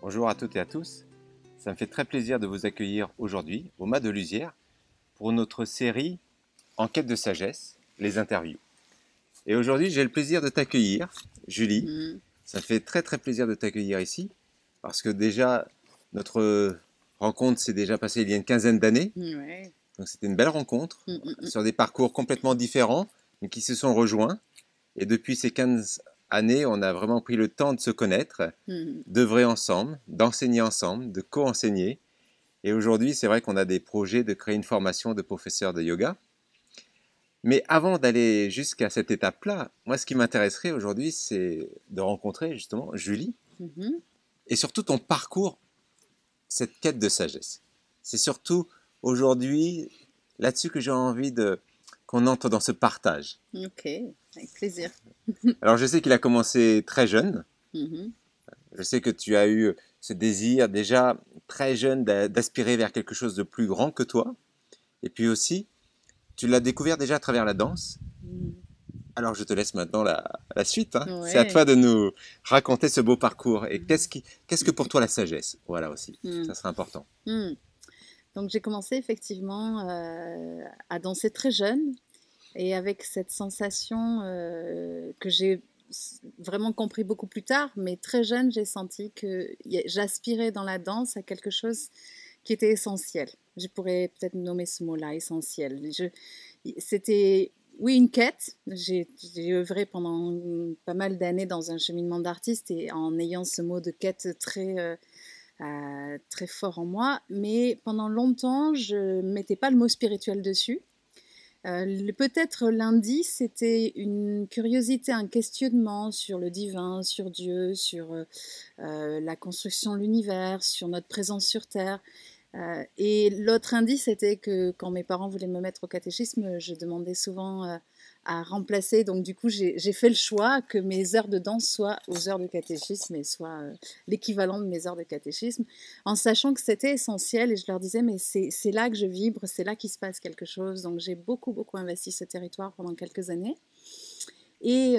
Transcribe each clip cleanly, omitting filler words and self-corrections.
Bonjour à toutes et à tous. Ça me fait très plaisir de vous accueillir aujourd'hui au Mas de Lusière pour notre série En quête de sagesse, les interviews. Et aujourd'hui, j'ai le plaisir de t'accueillir, Julie. Ça me fait très plaisir de t'accueillir ici parce que déjà, notre rencontre s'est déjà passée il y a une quinzaine d'années. Ouais. Donc c'était une belle rencontre sur des parcours complètement différents mais qui se sont rejoints. Et depuis ces 15 années, on a vraiment pris le temps de se connaître, d'œuvrer ensemble, d'enseigner ensemble, de co-enseigner. Et aujourd'hui, c'est vrai qu'on a des projets de créer une formation de professeur de yoga. Mais avant d'aller jusqu'à cette étape-là, moi, ce qui m'intéresserait aujourd'hui, c'est de rencontrer justement Julie et surtout ton parcours, cette quête de sagesse. C'est surtout aujourd'hui là-dessus que j'ai envie qu'on entre dans ce partage. Ok, avec plaisir. Alors, je sais qu'il a commencé très jeune. Je sais que tu as eu ce désir déjà très jeune d'aspirer vers quelque chose de plus grand que toi. Et puis aussi, tu l'as découvert déjà à travers la danse. Alors, je te laisse maintenant la suite. Hein. Ouais. C'est à toi de nous raconter ce beau parcours. Et qu'est-ce que pour toi la sagesse? Voilà aussi, ça sera important. Donc, j'ai commencé effectivement à danser très jeune et avec cette sensation que j'ai vraiment compris beaucoup plus tard, mais très jeune, j'ai senti que j'aspirais dans la danse à quelque chose qui était essentiel. Je pourrais peut-être nommer ce mot-là, essentiel. C'était, oui, une quête. J'ai œuvré pendant pas mal d'années dans un cheminement d'artiste et en ayant ce mot de quête très fort en moi. Mais pendant longtemps, je ne mettais pas le mot spirituel dessus. Peut-être l'indice, c'était une curiosité, un questionnement sur le divin, sur Dieu, sur la construction de l'univers, sur notre présence sur Terre. Et l'autre indice, c'était que quand mes parents voulaient me mettre au catéchisme, je demandais souvent à remplacer. Donc du coup, j'ai fait le choix que mes heures de danse soient aux heures de catéchisme et soient l'équivalent de mes heures de catéchisme, en sachant que c'était essentiel. Et je leur disais, mais c'est là que je vibre, c'est là qu'il se passe quelque chose. Donc j'ai beaucoup investi ce territoire pendant quelques années. Et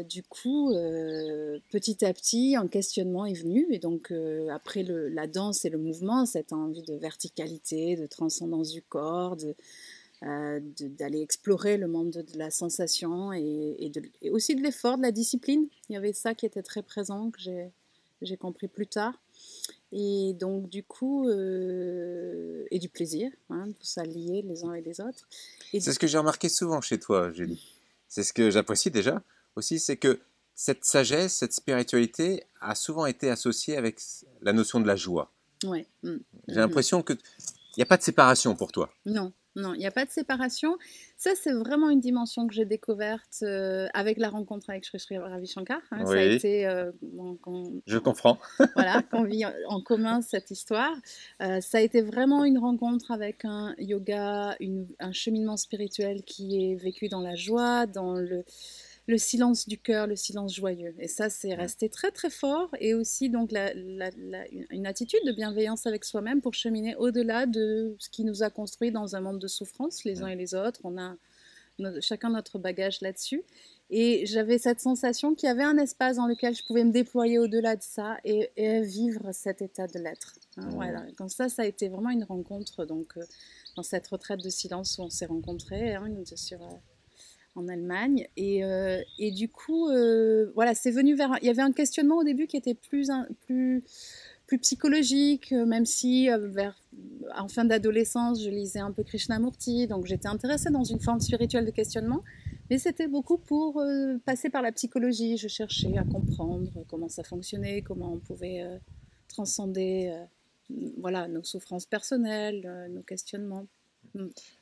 du coup, petit à petit, un questionnement est venu. Et donc, après la danse et le mouvement, cette envie de verticalité, de transcendance du corps, d'aller explorer le monde de la sensation et aussi de l'effort, de la discipline. Il y avait ça qui était très présent, que j'ai compris plus tard. Et donc, du coup, et du plaisir, hein, tout ça lié les uns et les autres. C'est ce que j'ai remarqué souvent chez toi, Julie. C'est ce que j'apprécie déjà aussi, c'est que cette sagesse, cette spiritualité a souvent été associée avec la notion de la joie. Ouais. J'ai l'impression qu'il n'y a pas de séparation pour toi. Non, il n'y a pas de séparation. Ça, c'est vraiment une dimension que j'ai découverte avec la rencontre avec Sri Ravi Shankar. Hein. Oui, ça a été, je comprends. Voilà, qu'on vit en commun cette histoire. Ça a été vraiment une rencontre avec un yoga, un cheminement spirituel qui est vécu dans la joie, dans le silence du cœur, le silence joyeux. Et ça, c'est resté très fort. Et aussi, donc, une attitude de bienveillance avec soi-même pour cheminer au-delà de ce qui nous a construit dans un monde de souffrance, les uns et les autres. On a chacun notre bagage là-dessus. Et j'avais cette sensation qu'il y avait un espace dans lequel je pouvais me déployer au-delà de ça et vivre cet état de l'être. Hein, voilà. Comme ça a été vraiment une rencontre donc, dans cette retraite de silence où on s'est rencontrés en Allemagne. Et du coup, voilà, c'est venu vers... Il y avait un questionnement au début qui était plus psychologique, même si en fin d'adolescence, je lisais un peu Krishnamurti, donc j'étais intéressée dans une forme spirituelle de questionnement, mais c'était beaucoup pour passer par la psychologie. Je cherchais à comprendre comment ça fonctionnait, comment on pouvait transcender voilà, nos souffrances personnelles, nos questionnements.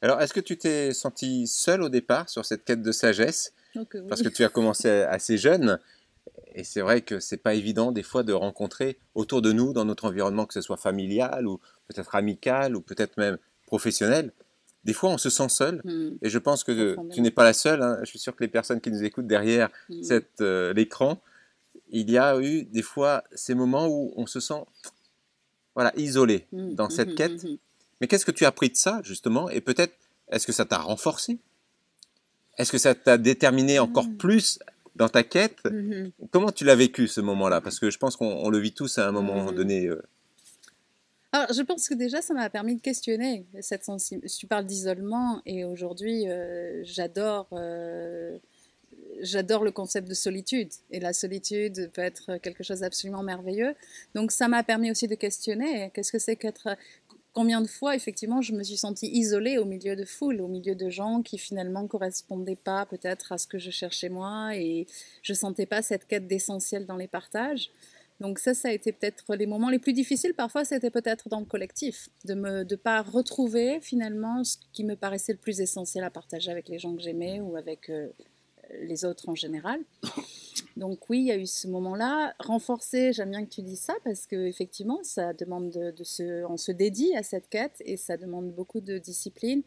Alors, est-ce que tu t'es senti seule au départ sur cette quête de sagesse? Donc, oui. Parce que tu as commencé assez jeune. Et c'est vrai que c'est pas évident des fois de rencontrer autour de nous, dans notre environnement, que ce soit familial ou peut-être amical ou peut-être même professionnel. Des fois, on se sent seul. Et je pense que tu n'es pas la seule. Hein. Je suis sûr que les personnes qui nous écoutent derrière l'écran, il y a eu des fois ces moments où on se sent voilà, isolé dans cette quête. Mais qu'est-ce que tu as appris de ça, justement? Et peut-être, est-ce que ça t'a renforcé? Est-ce que ça t'a déterminé encore plus dans ta quête. Comment tu l'as vécu ce moment-là? Parce que je pense qu'on le vit tous à un moment donné. Alors, je pense que déjà, ça m'a permis de questionner cette sensibilité. Tu parles d'isolement, et aujourd'hui, j'adore le concept de solitude. Et la solitude peut être quelque chose d'absolument merveilleux. Donc, ça m'a permis aussi de questionner qu'est-ce que c'est qu'être. Combien de fois, effectivement, je me suis sentie isolée au milieu de foules, au milieu de gens qui finalement ne correspondaient pas peut-être à ce que je cherchais moi, et je ne sentais pas cette quête d'essentiel dans les partages. Donc ça a été peut-être les moments les plus difficiles. Parfois, c'était peut-être dans le collectif, de ne pas retrouver finalement ce qui me paraissait le plus essentiel à partager avec les gens que j'aimais ou avec les autres en général. Donc oui, il y a eu ce moment-là. Renforcé, j'aime bien que tu dises ça, parce qu'effectivement, ça demande on se dédie à cette quête, et ça demande beaucoup de discipline.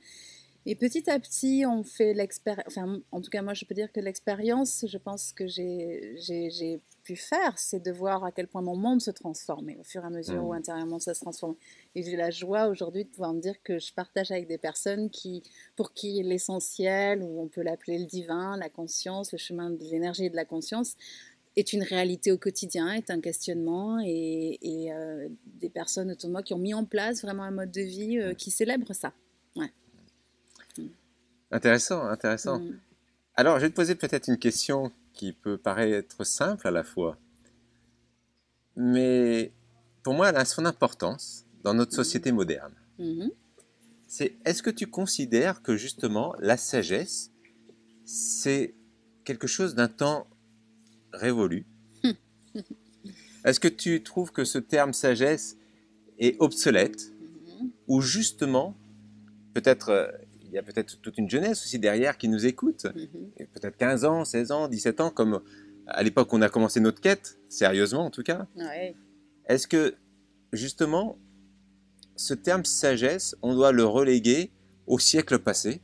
Et petit à petit, on fait l'expérience. Enfin, en tout cas, moi, je peux dire que l'expérience, je pense que j'ai pu faire, c'est de voir à quel point mon monde se transforme, au fur et à mesure où intérieurement ça se transforme. Et j'ai la joie aujourd'hui de pouvoir me dire que je partage avec des personnes pour qui l'essentiel, ou on peut l'appeler le divin, la conscience, le chemin de l'énergie et de la conscience, est une réalité au quotidien, est un questionnement, et des personnes autour de moi qui ont mis en place vraiment un mode de vie qui célèbre ça. Ouais. Intéressant. Alors, je vais te poser peut-être une question qui peut paraître simple à la fois, mais pour moi, elle a son importance dans notre société moderne. C'est, est-ce que tu considères que justement la sagesse, c'est quelque chose d'un temps révolu? Est-ce que tu trouves que ce terme sagesse est obsolète, ou justement, peut-être il y a peut-être toute une jeunesse aussi derrière qui nous écoute, peut-être 15 ans, 16 ans, 17 ans, comme à l'époque où on a commencé notre quête, sérieusement en tout cas. Ouais. Est-ce que justement, ce terme sagesse, on doit le reléguer au siècle passé,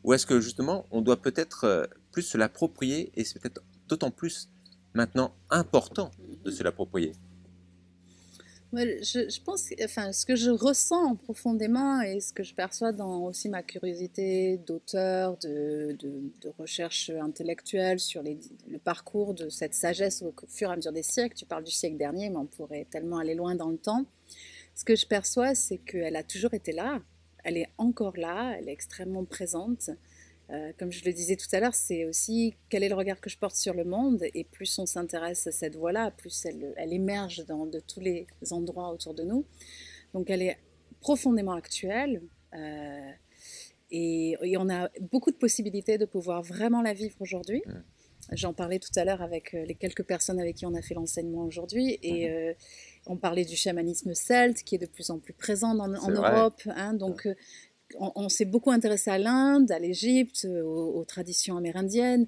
ou est-ce que justement, on doit peut-être plus se l'approprier, et c'est peut-être d'autant plus maintenant important de se l'approprier? Je pense, enfin, ce que je ressens profondément, et ce que je perçois dans aussi ma curiosité d'auteur, de recherche intellectuelle sur le parcours de cette sagesse au fur et à mesure des siècles. Tu parles du siècle dernier, mais on pourrait tellement aller loin dans le temps. Ce que je perçois, c'est qu'elle a toujours été là, elle est encore là, elle est extrêmement présente. Comme je le disais tout à l'heure, c'est aussi quel est le regard que je porte sur le monde, et plus on s'intéresse à cette voie-là, plus elle émerge de tous les endroits autour de nous. Donc elle est profondément actuelle, et on a beaucoup de possibilités de pouvoir vraiment la vivre aujourd'hui. J'en parlais tout à l'heure avec les quelques personnes avec qui on a fait l'enseignement aujourd'hui, et on parlait du chamanisme celte qui est de plus en plus présent en Europe. Donc on s'est beaucoup intéressé à l'Inde, à l'Égypte, aux traditions amérindiennes,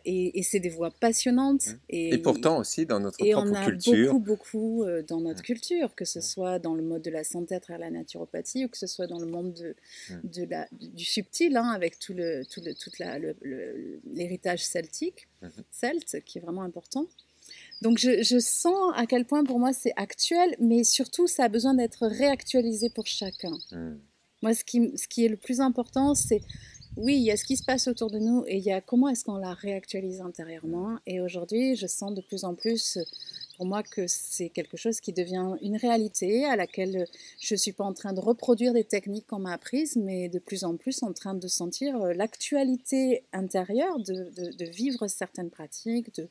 et c'est des voies passionnantes. Et pourtant aussi dans notre et propre on a culture. beaucoup dans notre culture, que ce soit dans le mode de la santé à travers la naturopathie, ou que ce soit dans le monde du subtil, avec tout l'héritage celtique, celte, qui est vraiment important. Donc je sens à quel point pour moi c'est actuel, mais surtout ça a besoin d'être réactualisé pour chacun. Moi, ce qui est le plus important, c'est, oui, il y a ce qui se passe autour de nous, et il y a comment est-ce qu'on la réactualise intérieurement. Et aujourd'hui, je sens de plus en plus, pour moi, que c'est quelque chose qui devient une réalité, à laquelle je ne suis pas en train de reproduire des techniques qu'on m'a apprises, mais de plus en plus en train de sentir l'actualité intérieure, de vivre certaines pratiques, de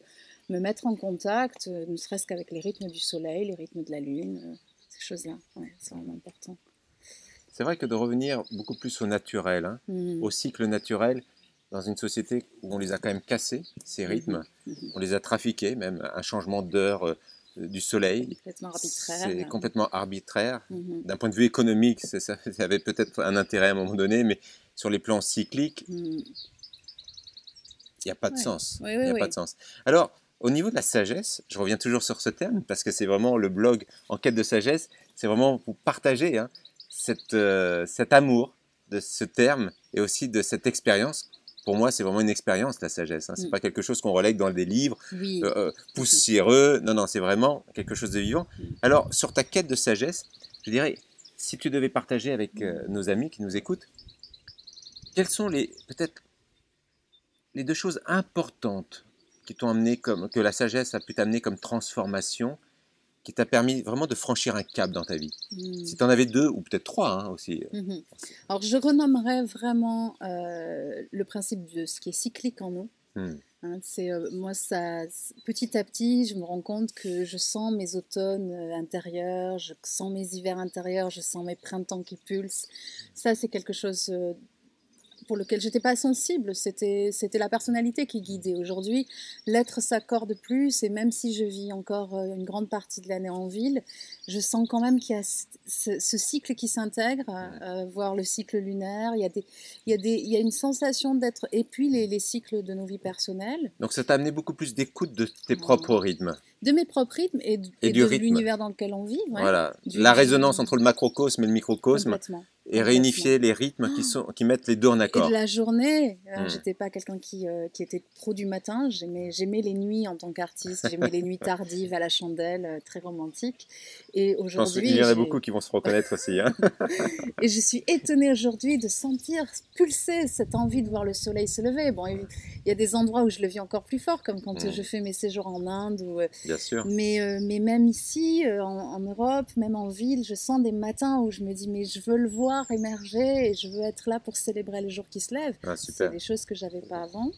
me mettre en contact, ne serait-ce qu'avec les rythmes du soleil, les rythmes de la lune, ces choses-là. Ouais, c'est vraiment important. C'est vrai que de revenir beaucoup plus au naturel, au cycle naturel, dans une société où on les a quand même cassés, ces rythmes, on les a trafiqués, même un changement d'heure du soleil. Complètement arbitraire. C'est complètement arbitraire. D'un point de vue économique, ça avait peut-être un intérêt à un moment donné, mais sur les plans cycliques, il n'y a pas de sens. Oui, il n'y a pas de sens. Alors, au niveau de la sagesse, je reviens toujours sur ce terme, parce que c'est vraiment le blog En quête de sagesse, c'est vraiment pour partager cet amour de ce terme, et aussi de cette expérience. Pour moi, c'est vraiment une expérience, la sagesse. Ce n'est pas quelque chose qu'on relègue dans des livres poussiéreux. Non, c'est vraiment quelque chose de vivant. Alors, sur ta quête de sagesse, je dirais, si tu devais partager avec nos amis qui nous écoutent, quelles sont peut-être les deux choses importantes qui t'ont amené que la sagesse a pu t'amener comme transformation, qui t'a permis vraiment de franchir un cap dans ta vie? Si tu en avais 2 ou peut-être 3 hein, aussi. Alors, je renommerais vraiment le principe de ce qui est cyclique en nous. Hein, moi, petit à petit, je me rends compte que je sens mes automnes intérieurs, je sens mes hivers intérieurs, je sens mes printemps qui pulsent. Ça, c'est quelque chose pour lequel j'étais pas sensible, c'était la personnalité qui guidait. Aujourd'hui, l'être s'accorde plus, et même si je vis encore une grande partie de l'année en ville, je sens quand même qu'il y a ce cycle qui s'intègre, voire le cycle lunaire. Il y a une sensation d'être, et puis les cycles de nos vies personnelles. Donc ça t'a amené beaucoup plus d'écoute de tes propres rythmes. De mes propres rythmes et de l'univers dans lequel on vit. Ouais. Voilà, la résonance entre le macrocosme et le microcosme. Et réunifier les rythmes qui mettent les deux en accord. Et de la journée, j'étais pas quelqu'un qui était trop du matin, j'aimais les nuits en tant qu'artiste, j'aimais les nuits tardives à la chandelle, très romantiques. Et aujourd'hui, je pense qu'il y en a beaucoup qui vont se reconnaître aussi. Hein. Et je suis étonnée aujourd'hui de sentir pulser cette envie de voir le soleil se lever. Bon, il y a des endroits où je le vis encore plus fort, comme quand je fais mes séjours en Inde. Bien sûr. Mais même ici, en Europe, même en ville, je sens des matins où je me dis, mais je veux le voir émerger et je veux être là pour célébrer le jour qui se lève. Ah, c'est des choses que j'avais pas avant.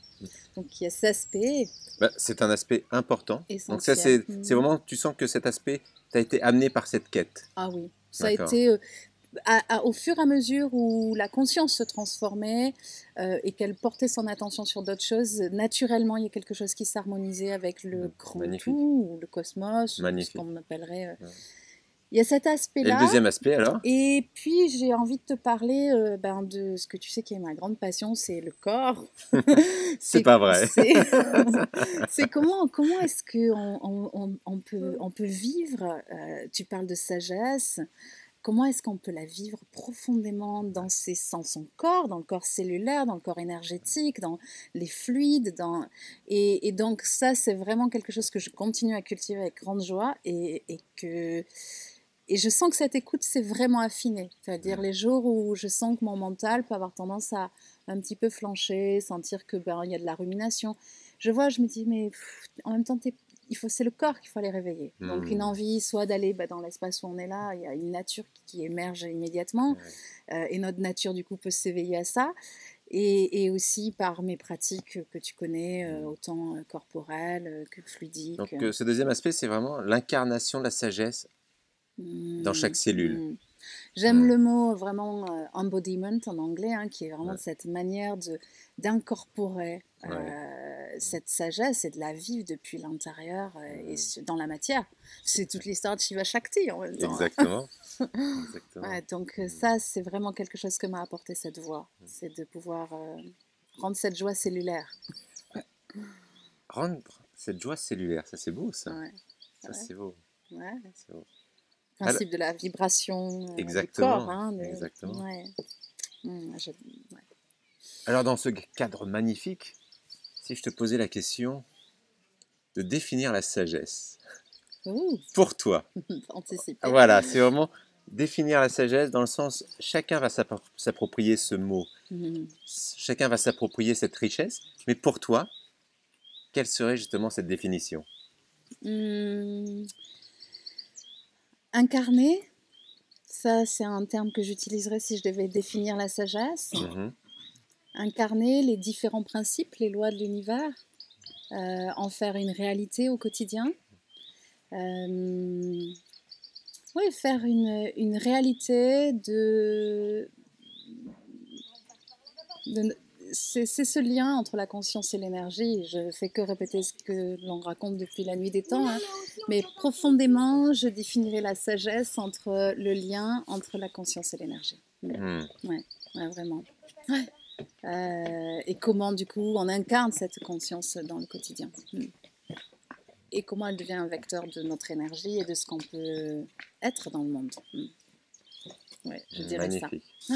Donc il y a cet aspect. C'est un aspect important. Essentiel. Donc ça, c'est vraiment, tu sens que cet aspect t'a été amené par cette quête. Ah oui, ça a été... au fur et à mesure où la conscience se transformait et qu'elle portait son attention sur d'autres choses, naturellement, il y a quelque chose qui s'harmonisait avec le grand tout, ou le cosmos, ou ce qu'on appellerait... Il y a cet aspect-là. Et le deuxième aspect, alors? Et puis, j'ai envie de te parler de ce que tu sais qui est ma grande passion, c'est le corps. C'est pas vrai. C'est comment est-ce qu'on peut vivre, tu parles de sagesse, comment est-ce qu'on peut la vivre profondément dans son corps, dans le corps cellulaire, dans le corps énergétique, dans les fluides. Et donc ça, c'est vraiment quelque chose que je continue à cultiver avec grande joie et je sens que cette écoute s'est vraiment affinée. C'est-à-dire les jours où je sens que mon mental peut avoir tendance à un petit peu flancher, sentir que il y a de la rumination. Je me dis, mais en même temps, c'est le corps qu'il faut aller réveiller. Donc une envie, soit d'aller dans l'espace où on est là, il y a une nature qui émerge immédiatement, et notre nature du coup peut s'éveiller à ça. Et aussi par mes pratiques que tu connais, autant corporelles que fluidiques. Donc ce deuxième aspect, c'est vraiment l'incarnation de la sagesse dans chaque cellule. J'aime le mot vraiment embodiment en anglais, qui est vraiment cette manière d'incorporer cette sagesse et de la vivre depuis l'intérieur et dans la matière. C'est toute l'histoire de Shiva Shakti en même temps. Exactement. Donc ça, c'est vraiment quelque chose que m'a apporté cette voie, c'est de pouvoir rendre cette joie cellulaire. Rendre cette joie cellulaire, ça c'est beau ça. C'est beau. C'est beau. Principe de la vibration du corps. Exactement. Alors dans ce cadre magnifique, si je te posais la question de définir la sagesse, pour toi, voilà, c'est vraiment définir la sagesse dans le sens, chacun va s'approprier ce mot, chacun va s'approprier cette richesse, mais pour toi, quelle serait justement cette définition? Incarner, ça c'est un terme que j'utiliserais si je devais définir la sagesse. Incarner les différents principes, les lois de l'univers, en faire une réalité au quotidien. Faire une réalité c'est ce lien entre la conscience et l'énergie. Je ne fais que répéter ce que l'on raconte depuis la nuit des temps. Mais profondément, je définirais la sagesse entre le lien entre la conscience et l'énergie. Vraiment. Et comment, du coup, on incarne cette conscience dans le quotidien. Et comment elle devient un vecteur de notre énergie et de ce qu'on peut être dans le monde. Je dirais magnifique. Ça.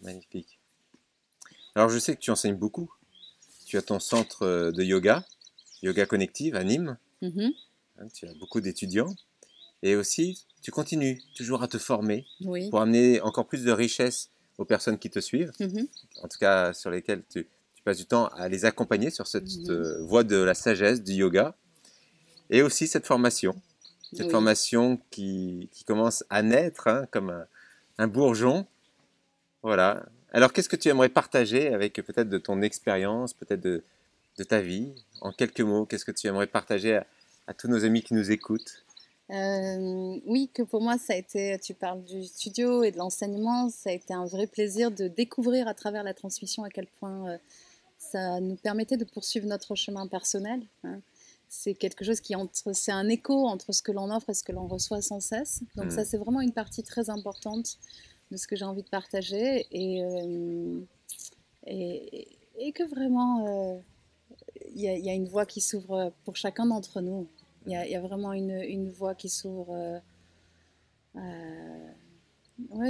Magnifique. Alors, je sais que tu enseignes beaucoup. Tu as ton centre de yoga, Yoga Connective à Nîmes. Tu as beaucoup d'étudiants. Et aussi, tu continues toujours à te former pour amener encore plus de richesse aux personnes qui te suivent, en tout cas sur lesquelles tu tu passes du temps à les accompagner sur cette voie de la sagesse, du yoga. Et aussi cette formation qui commence à naître hein, comme un bourgeon. Voilà. Alors, qu'est-ce que tu aimerais partager avec peut-être de ton expérience, peut-être de ta vie, en quelques mots? Qu'est-ce que tu aimerais partager à tous nos amis qui nous écoutent? Oui, que pour moi, ça a été, tu parles du studio et de l'enseignement, ça a été un vrai plaisir de découvrir à travers la transmission à quel point ça nous permettait de poursuivre notre chemin personnel. Hein. C'est quelque chose c'est un écho entre ce que l'on offre et ce que l'on reçoit sans cesse. Donc ça, c'est vraiment une partie très importante de ce que j'ai envie de partager et que vraiment, il y a une voie qui s'ouvre pour chacun d'entre nous. Il y a vraiment une voie qui s'ouvre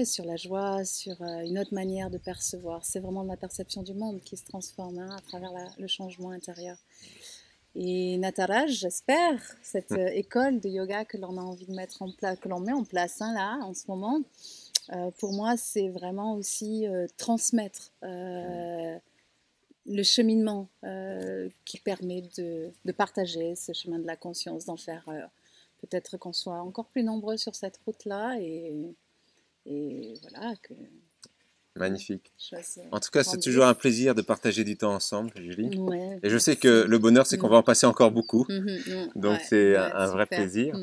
sur la joie, sur une autre manière de percevoir. C'est vraiment la perception du monde qui se transforme hein, à travers le changement intérieur. Et Nataraj, j'espère, cette école de yoga que l'on a envie de mettre en place, que l'on met en place hein, là, en ce moment, pour moi, c'est vraiment aussi transmettre le cheminement qui permet de partager ce chemin de la conscience, d'en faire peut-être qu'on soit encore plus nombreux sur cette route-là et voilà. Magnifique. En tout cas, c'est toujours un plaisir de partager du temps ensemble, Julie. Ouais, et je sais que le bonheur, c'est qu'on va en passer encore beaucoup. Donc, c'est un vrai plaisir.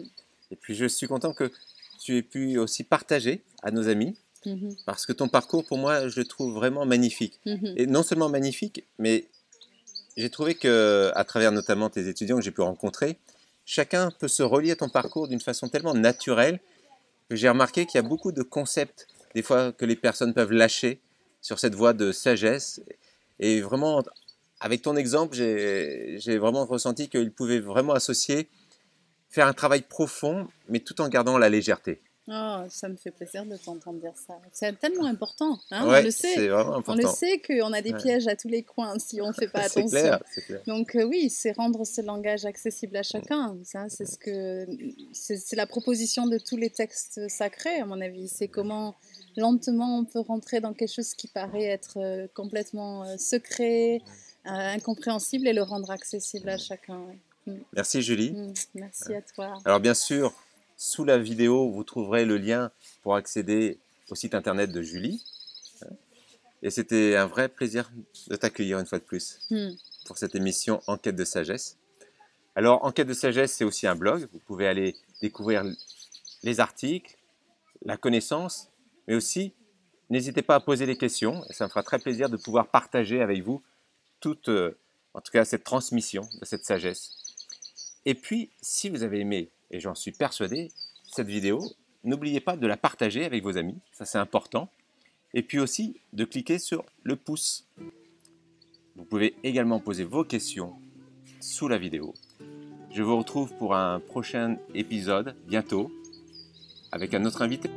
Et puis, je suis content que tu aies pu aussi partager à nos amis. Parce que ton parcours, pour moi, je le trouve vraiment magnifique. Et non seulement magnifique, mais j'ai trouvé qu'à travers notamment tes étudiants que j'ai pu rencontrer, chacun peut se relier à ton parcours d'une façon tellement naturelle que j'ai remarqué qu'il y a beaucoup de concepts, des fois, que les personnes peuvent lâcher sur cette voie de sagesse. Et vraiment, avec ton exemple, j'ai vraiment ressenti qu'ils pouvaient vraiment associer, faire un travail profond, mais tout en gardant la légèreté. Oh, ça me fait plaisir de t'entendre dire ça. C'est tellement important. Hein, ouais, on le sait. C'est vraiment important. On le sait qu'on a des pièges à tous les coins si on ne fait pas attention. C'est clair. Donc oui, c'est rendre ce langage accessible à chacun. Ça, c'est la proposition de tous les textes sacrés, à mon avis. C'est comment lentement on peut rentrer dans quelque chose qui paraît être complètement secret, incompréhensible et le rendre accessible à chacun. Merci Julie. Merci à toi. Alors bien sûr, sous la vidéo, vous trouverez le lien pour accéder au site internet de Julie. Et c'était un vrai plaisir de t'accueillir une fois de plus pour cette émission Enquête de sagesse. Alors, Enquête de sagesse, c'est aussi un blog. Vous pouvez aller découvrir les articles, la connaissance, mais aussi, n'hésitez pas à poser des questions. Et ça me fera très plaisir de pouvoir partager avec vous toute, en tout cas, cette transmission de cette sagesse. Et puis, si vous avez aimé, et j'en suis persuadé, cette vidéo, n'oubliez pas de la partager avec vos amis, ça c'est important. Et puis aussi de cliquer sur le pouce. Vous pouvez également poser vos questions sous la vidéo. Je vous retrouve pour un prochain épisode bientôt avec un autre invité.